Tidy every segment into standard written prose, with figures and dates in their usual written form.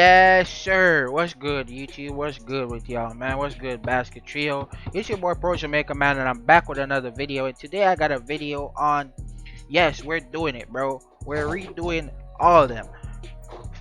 Yes, sir. What's good, YouTube? What's good with y'all, man? What's good, Basketrio? It's your boy Pro Jamaica, man, and I'm back with another video. And today I got a video on, yes, we're doing it, bro. We're redoing all of them.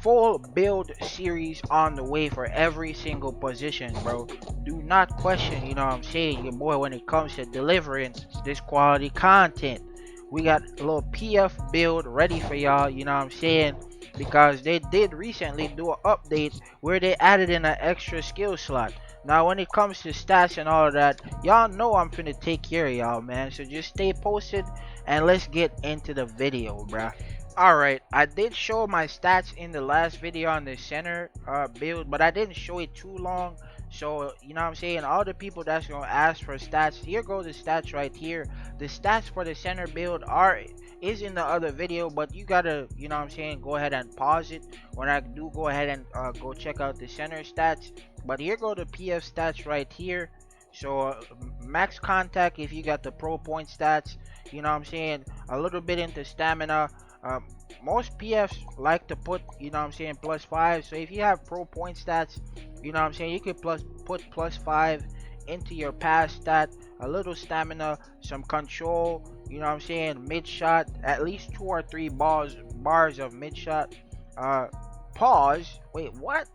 Full build series on the way for every single position, bro. Do not question, you know what I'm saying, your boy when it comes to delivering this quality content. We got a little PF build ready for y'all, you know what I'm saying, because they did recently do an update where they added in an extra skill slot. Now when it comes to stats and all of that, y'all know I'm finna take care of y'all, man, so just stay posted and let's get into the video, bruh. Alright, I did show my stats in the last video on the center build, but I didn't show it too long. So, you know what I'm saying, all the people that's going to ask for stats, here go the stats right here. The stats for the center build is in the other video, but you gotta, you know what I'm saying, go ahead and pause it when I do go ahead and go check out the center stats. But here go the PF stats right here. So max contact if you got the pro point stats, you know what I'm saying, a little bit into stamina. Most PFs like to put, you know what I'm saying, +5. So if you have pro point stats, you know what I'm saying, you could put +5 into your pass stat, a little stamina, some control, you know what I'm saying, mid shot, at least 2 or 3 bars of mid shot. Pause. Wait, what?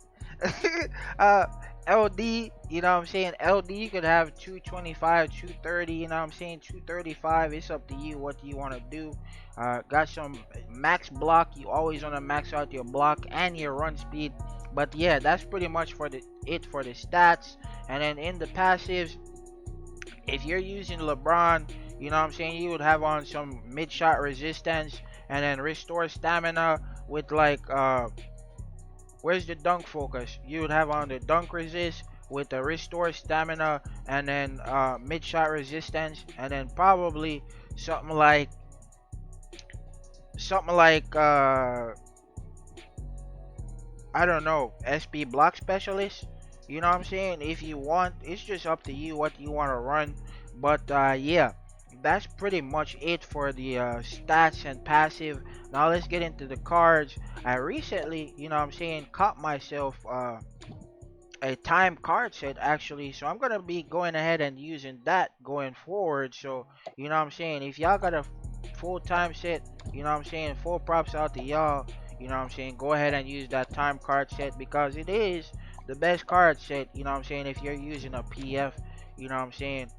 uh LD, you know what I'm saying, LD you could have 225, 230, you know what I'm saying, 235. It's up to you what you want to do. Got some max block. You always want to max out your block and your run speed. But yeah, that's pretty much for it for the stats. And then in the passives, if you're using LeBron, you know what I'm saying, you would have on some mid shot resistance and then restore stamina with like where's the dunk focus? You would have on the dunk resist with the restore stamina and then mid shot resistance, and then probably something like I don't know, SP block specialist. You know what I'm saying? If you want, it's just up to you what you want to run. But yeah, that's pretty much it for the stats and passive. Now let's get into the cards. I recently, you know what I'm saying, caught myself a time card set actually, so I'm gonna be going ahead and using that going forward. So you know what I'm saying, if y'all got a full time set, you know what I'm saying, full props out to y'all, you know what I'm saying, go ahead and use that time card set because it is the best card set, you know what I'm saying, if you're using a PF, you know what I'm saying.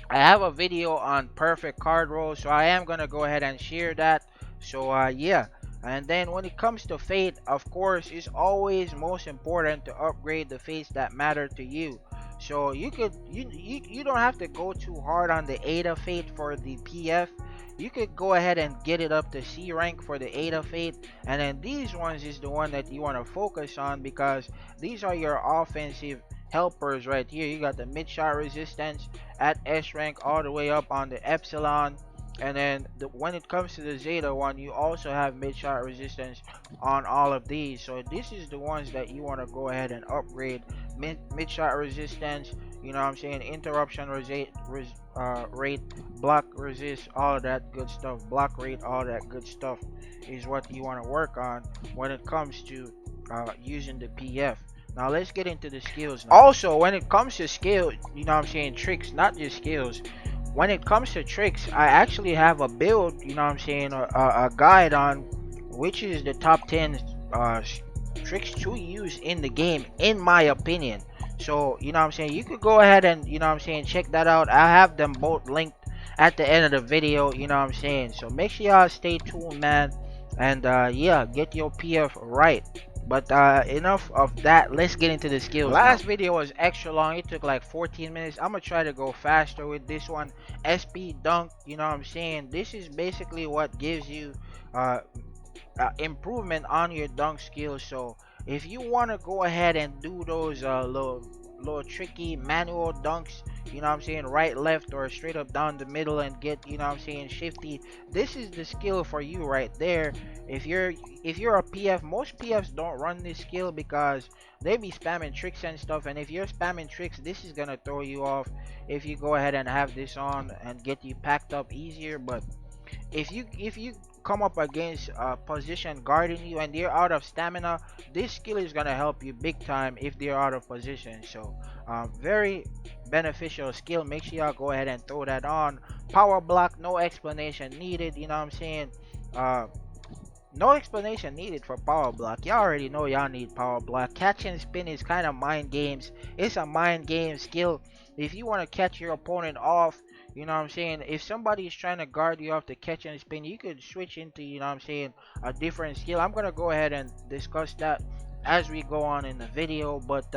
I have a video on perfect card rolls, so I am gonna go ahead and share that. So yeah, and then when it comes to fate, of course, it's always most important to upgrade the fates that matter to you. So you don't have to go too hard on the Ada fate for the PF. You could go ahead and get it up to C rank for the Ada fate, and then these ones is the one that you want to focus on because these are your offensive helpers right here. You got the mid shot resistance at S rank all the way up on the Epsilon, and then when it comes to the Zeta one, you also have mid shot resistance on all of these. So this is the ones that you want to go ahead and upgrade. Mid shot resistance, you know what I'm saying, interruption rate, block resist, all of that good stuff, block rate, all that good stuff is what you want to work on when it comes to using the PF. Now let's get into the skills now. Also, when it comes to skill, you know what I'm saying, tricks, not just skills. When it comes to tricks, I actually have a build, you know what I'm saying, a guide on which is the top 10 tricks to use in the game, in my opinion. So, you know what I'm saying, you could go ahead and, you know what I'm saying, check that out. I have them both linked at the end of the video, you know what I'm saying. So make sure y'all stay tuned, man. And yeah, get your PF right. But enough of that, let's get into the skills. Last video was extra long, it took like 14 minutes. I'm gonna try to go faster with this one. SP dunk, you know what I'm saying, this is basically what gives you improvement on your dunk skills. So if you want to go ahead and do those little tricky manual dunks, you know what I'm saying, right, left, or straight up down the middle and get, you know what I'm saying, shifty, this is the skill for you right there. If you're a PF, most PFs don't run this skill because they be spamming tricks and stuff, and if you're spamming tricks, this is gonna throw you off if you go ahead and have this on and get you packed up easier. But if you come up against a position guarding you and they're out of stamina, this skill is gonna help you big time if they're out of position. So very beneficial skill. Make sure y'all go ahead and throw that on. Power block, no explanation needed. You know what I'm saying? Uh, no explanation needed for power block. Y'all already know y'all need power block. Catch and spin is kind of mind games. It's a mind game skill. If you want to catch your opponent off, you know what I'm saying? If somebody is trying to guard you off the catch and spin, you could switch into, you know what I'm saying, a different skill. I'm going to go ahead and discuss that as we go on in the video. But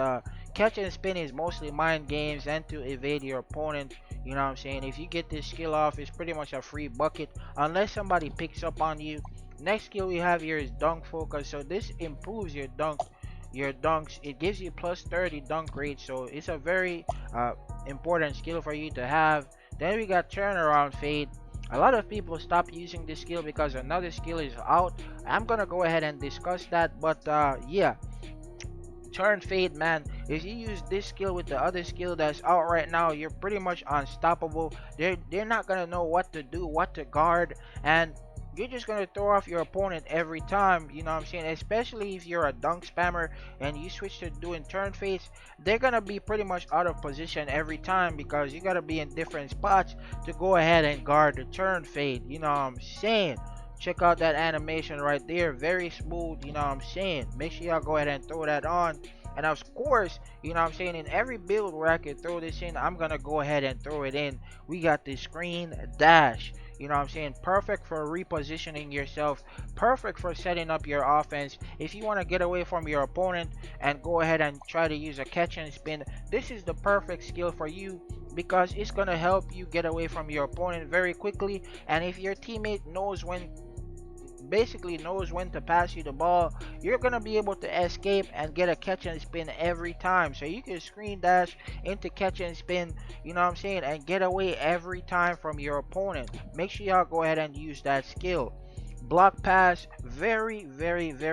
catch and spin is mostly mind games and to evade your opponent. You know what I'm saying? If you get this skill off, it's pretty much a free bucket unless somebody picks up on you. Next skill we have here is dunk focus. So this improves your dunks. It gives you plus 30 dunk rate. So it's a very important skill for you to have. Then we got turnaround fade. A lot of people stop using this skill because another skill is out. I'm gonna go ahead and discuss that. But yeah, turn fade, man. If you use this skill with the other skill that's out right now, you're pretty much unstoppable. They're not gonna know what to do, what to guard, and you're just gonna throw off your opponent every time. You know what I'm saying? Especially if you're a dunk spammer and you switch to doing turn fades, they're gonna be pretty much out of position every time because you gotta be in different spots to go ahead and guard the turn fade. You know what I'm saying? Check out that animation right there, very smooth. You know what I'm saying? Make sure y'all go ahead and throw that on. And of course, you know what I'm saying, in every build where I can throw this in, I'm gonna go ahead and throw it in. We got the screen dash. You know what I'm saying? Perfect for repositioning yourself. Perfect for setting up your offense. If you want to get away from your opponent and go ahead and try to use a catch and spin, this is the perfect skill for you because it's going to help you get away from your opponent very quickly. And if your teammate knows when basically knows when to pass you the ball, you're gonna be able to escape and get a catch and spin every time. So you can screen dash into catch and spin, you know what I'm saying, and get away every time from your opponent. Make sure y'all go ahead and use that skill. Block pass, very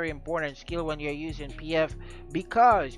important skill when you're using PF because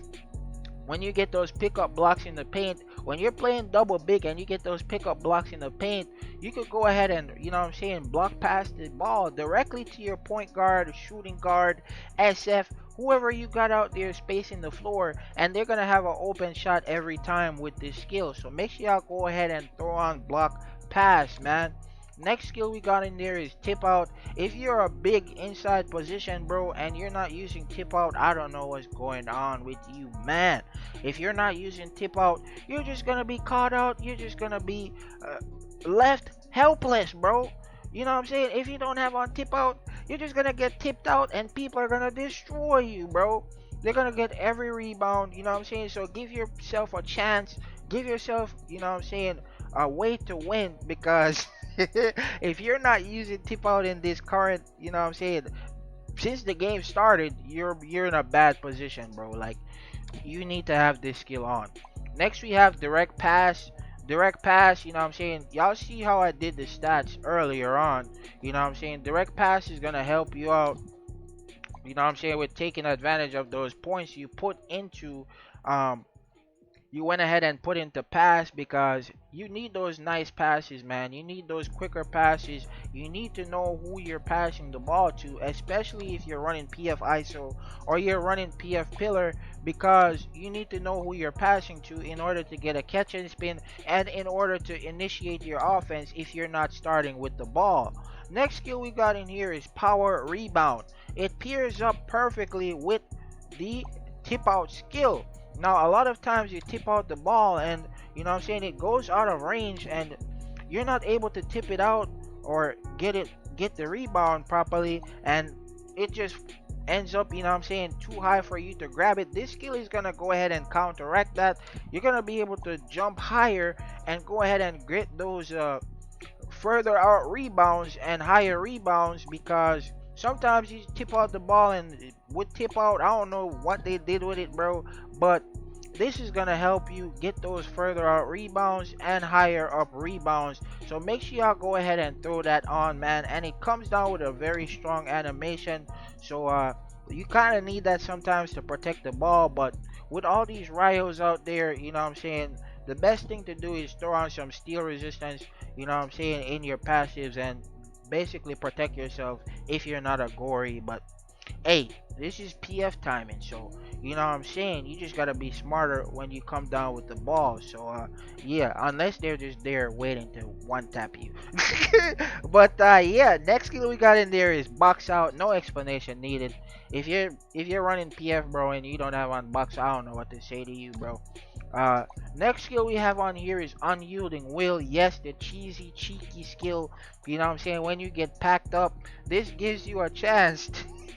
when you get those pickup blocks in the paint, when you're playing double big and you get those pickup blocks in the paint, you could go ahead and, you know what I'm saying, block past the ball directly to your point guard, shooting guard, SF, whoever you got out there spacing the floor, and they're going to have an open shot every time with this skill. So make sure y'all go ahead and throw on block pass, man. Next skill we got in there is tip out. If you're a big inside position, bro, and you're not using tip out, I don't know what's going on with you, man. If you're not using tip out, you're just gonna be caught out. You're just gonna be left helpless, bro. You know what I'm saying? If you don't have on tip out, you're just gonna get tipped out and people are gonna destroy you, bro. They're gonna get every rebound, you know what I'm saying? So give yourself a chance. Give yourself, you know what I'm saying, a way to win because if you're not using tip out in this current, you know what I'm saying, since the game started, you're in a bad position, bro. Like, you need to have this skill on. Next we have direct pass. Direct pass, you know what I'm saying, y'all see how I did the stats earlier on. You know what I'm saying, direct pass is gonna help you out, you know what I'm saying, with taking advantage of those points you put into you went ahead and put into pass because you need those nice passes, man. You need those quicker passes. You need to know who you're passing the ball to, especially if you're running PF ISO or you're running PF pillar, because you need to know who you're passing to in order to get a catch and spin and in order to initiate your offense if you're not starting with the ball. Next skill we got in here is power rebound. It pairs up perfectly with the tip out skill. Now, a lot of times you tip out the ball and, you know what I'm saying, it goes out of range and you're not able to tip it out or get the rebound properly, and it just ends up, you know what I'm saying, too high for you to grab it. This skill is going to go ahead and counteract that. You're going to be able to jump higher and go ahead and get those further out rebounds and higher rebounds because sometimes you tip out the ball and with tip out, I don't know what they did with it, bro, but this is gonna help you get those further out rebounds and higher up rebounds. So make sure y'all go ahead and throw that on, man. And it comes down with a very strong animation. So you kind of need that sometimes to protect the ball, but with all these Ryos out there, you know what I'm saying, the best thing to do is throw on some steal resistance, you know what I'm saying, in your passives, and basically protect yourself if you're not a gory. But hey, this is PF timing, so you know what I'm saying. You just gotta be smarter when you come down with the ball. So yeah, unless they're just there waiting to one tap you. But yeah, next skill we got in there is box out. No explanation needed. If you're running PF, bro, and you don't have on box, I don't know what to say to you, bro. Uh, Next skill we have on here is unyielding will. Yes, the cheesy, cheeky skill. You know what I'm saying? When you get packed up, this gives you a chance.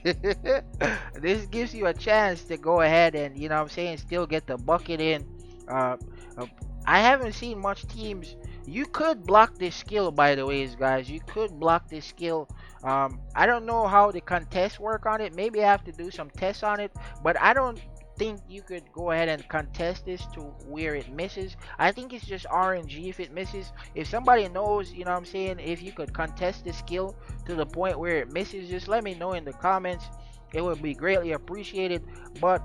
This gives you a chance to go ahead and, you know what I'm saying, still get the bucket in. Uh, uh, I haven't seen much teams. You could block this skill, by the ways, guys. You could block this skill. I don't know how the contests work on it. Maybe I have to do some tests on it, but I don't think you could go ahead and contest this to where it misses. I think it's just RNG if it misses. If somebody knows, you know what I'm saying, if you could contest this skill to the point where it misses, just let me know in the comments. It would be greatly appreciated. But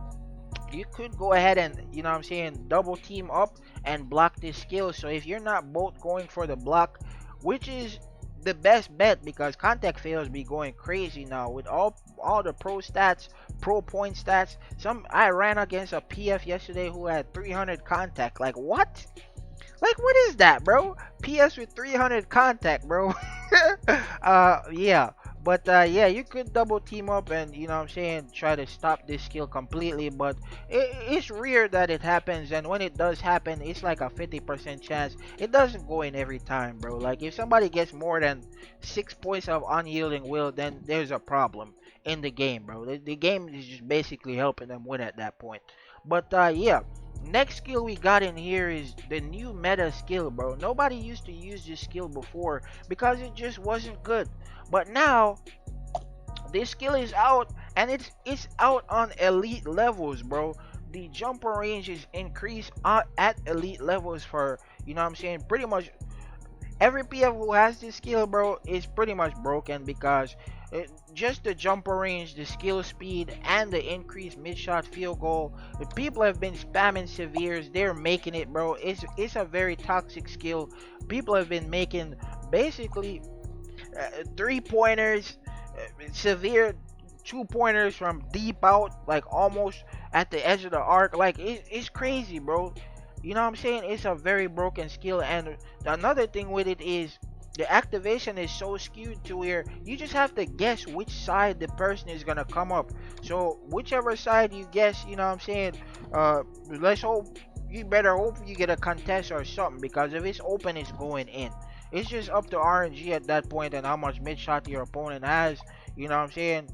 you could go ahead and, you know what I'm saying, double team up and block this skill. So if you're not both going for the block, which is the best bet, because contact fails be going crazy now with all the pro stats, pro point stats. I ran against a PF yesterday who had 300 contact. Like what? Like, what is that, bro? PS with 300 contact, bro. Yeah. But, yeah, you could double team up and, you know what I'm saying, try to stop this skill completely. But it's rare that it happens. And when it does happen, it's like a 50% chance. It doesn't go in every time, bro. Like, if somebody gets more than 6 points of unyielding will, then there's a problem in the game, bro. The game is just basically helping them win at that point. But, yeah. Next skill we got in here is the new meta skill, bro. Nobody used to use this skill before because it just wasn't good. But now this skill is out, and it's out on elite levels, bro. The jumper range is increased at elite levels for, you know what I'm saying, pretty much every PF who has this skill, bro, is pretty much broken because just the jumper range, the skill speed, and the increased mid-shot field goal. The people have been spamming severes. They're making it, bro. It's a very toxic skill. People have been making basically 3-pointers, severe 2-pointers from deep out, like almost at the edge of the arc. Like it's crazy, bro. You know what I'm saying? It's a very broken skill. And another thing with it is the activation is so skewed to where you just have to guess which side the person is gonna come up. So whichever side you guess, you know what I'm saying, let's hope, you better hope you get a contest or something, because if it's open, it's going in. It's just up to RNG at that point and how much mid shot your opponent has, you know what I'm saying,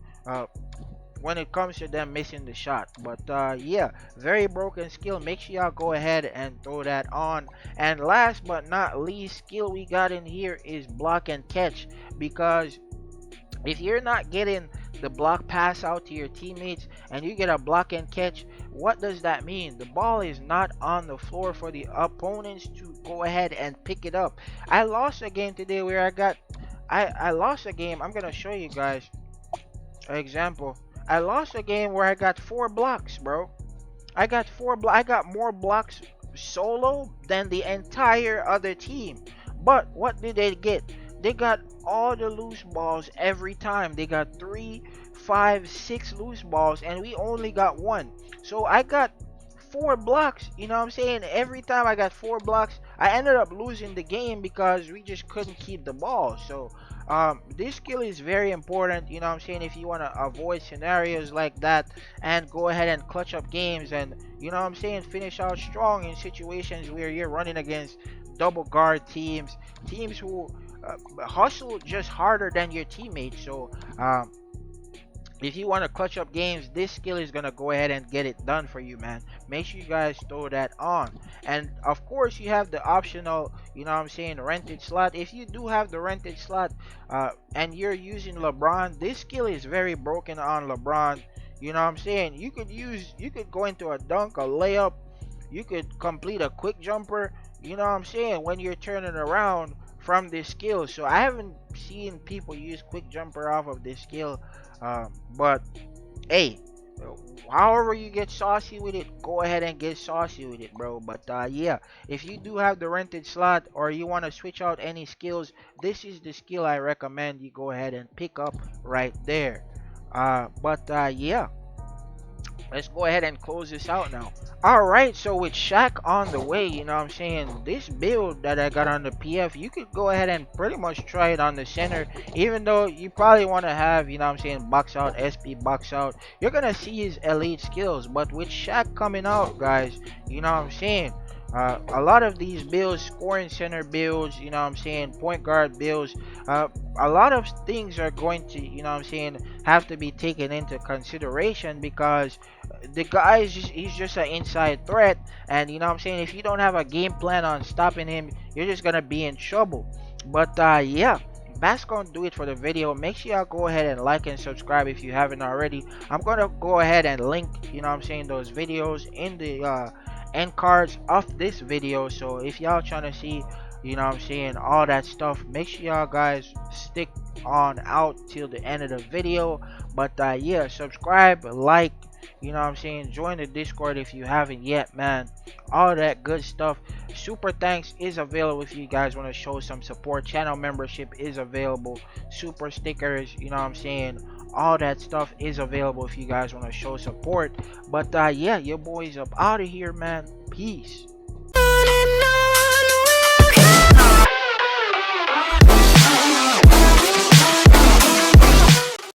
when it comes to them missing the shot. But yeah, very broken skill. Make sure y'all go ahead and throw that on. And last but not least, skill we got in here is block and catch, because if you're not getting the block pass out to your teammates and you get a block and catch, what does that mean? The ball is not on the floor for the opponents to go ahead and pick it up. I lost a game today where I lost a game. I'm gonna show you guys an example. I lost a game where I got 4 blocks, bro. I got more blocks solo than the entire other team. But what did they get? They got all the loose balls every time. They got 3, 5, 6 loose balls, and we only got 1. So I got 4 blocks. You know what I'm saying? Every time I got 4 blocks, I ended up losing the game because we just couldn't keep the ball. So this skill is very important, you know what I'm saying, if you want to avoid scenarios like that and go ahead and clutch up games and, you know what I'm saying, finish out strong in situations where you're running against double guard teams who hustle just harder than your teammates. So if you want to clutch up games, this skill is going to go ahead and get it done for you, man. Make sure you guys throw that on. And of course, you have the optional, you know what I'm saying, rented slot. If you do have the rented slot and you're using LeBron, this skill is very broken on LeBron. You know what I'm saying? You could go into a dunk, a layup. You could complete a quick jumper, you know what I'm saying, when you're turning around from this skill. So I haven't seen people use quick jumper off of this skill. But hey, however you get saucy with it, go ahead and get saucy with it, bro. But yeah, if you do have the rented slot or you want to switch out any skills, this is the skill I recommend you go ahead and pick up right there. But yeah, let's go ahead and close this out now. Alright, so with Shaq on the way, you know what I'm saying, this build that I got on the PF, you could go ahead and pretty much try it on the center, even though you probably want to have, you know what I'm saying, box out, SP box out. You're going to see his elite skills, but with Shaq coming out, guys, you know what I'm saying, a lot of these builds, scoring center builds, you know what I'm saying, point guard builds, a lot of things are going to, you know what I'm saying, have to be taken into consideration because the guy is just, he's just an inside threat, and you know what I'm saying, if you don't have a game plan on stopping him, you're just gonna be in trouble. But yeah, that's gonna do it for the video. Make sure y'all go ahead and like and subscribe if you haven't already. I'm gonna go ahead and link, you know what I'm saying, those videos in the end cards of this video, so if y'all trying to see, you know what I'm saying, all that stuff, make sure y'all guys stick on out till the end of the video. But yeah, subscribe, like, you know what I'm saying, join the Discord if you haven't yet, man. All that good stuff. Super thanks is available if you guys want to show some support. Channel membership is available. Super stickers, you know what I'm saying, all that stuff is available if you guys want to show support. But yeah, your boy's up out of here, man. Peace.